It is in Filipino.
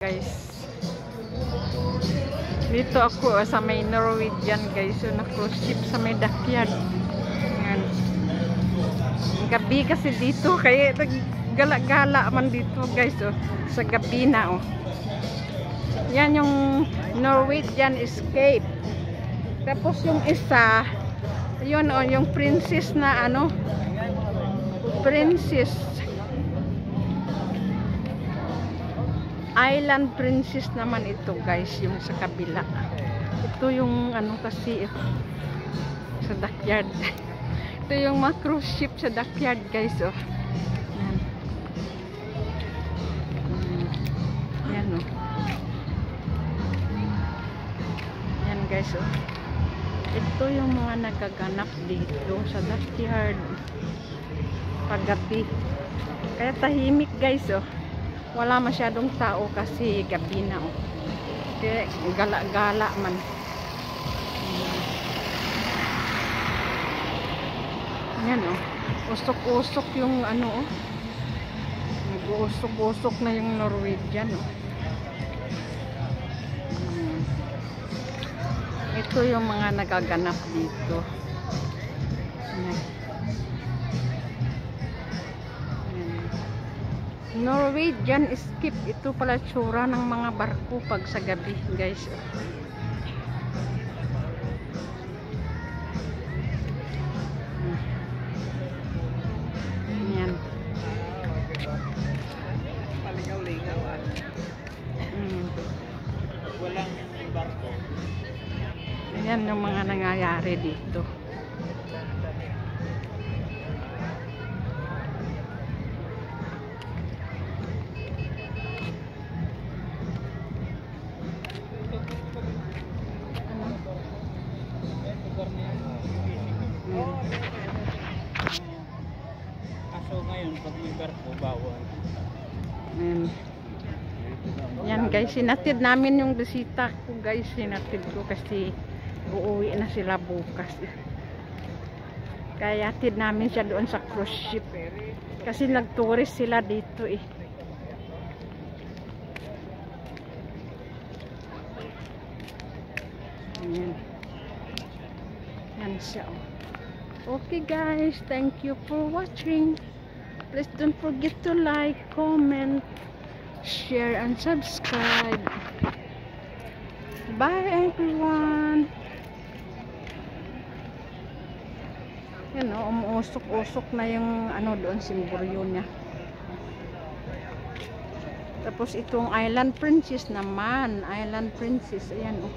guys. Dito ako sa may Norwegian guys. So na cruise ship sa may dockyard. Yan. Gabi kasi dito kaya gala-gala man dito guys. Oh, sa gabi na oh. Yan yung Norwegian Escape. Tapos yung isa, yun oh, yung princess na ano, princess Island Princess naman ito guys, yung sa kabila. Ito yung ano kasi sa dockyard. Ito yung mga cruise ship sa dockyard guys oh. Yan. Yan oh. Yan guys oh. Ito yung mga nagaganap dito sa dockyard paggabi. Kaya tahimik guys oh. Wala masyadong tao kasi gabi na oh. Kaya gala-gala man. Yan oh. Usok-usok yung ano oh. Nag-usok-usok na yung Norwegian oh. Ito yung mga nagaganap dito. Norwegian Escape. Ito pala tsura ng mga barko pag sa gabi guys. Yan. Walang barko. Yan yung mga nangyayari dito. Kaso ngayon pag may barko bawal. Yan guys, sinatid namin yung bisita ko guys, sinatid ko kasi uuwi na sila bukas. Kaya atid namin siya doon sa cruise ship kasi nag-tourist sila dito eh. Yan. Yan siya oh. Okay guys, thank you for watching. Please don't forget to like, comment, share and subscribe. Bye everyone. Yan o, umuusok-usok na yung ano doon, simbolyo niya. Tapos itong Island Princess naman, Island Princess, ayan o.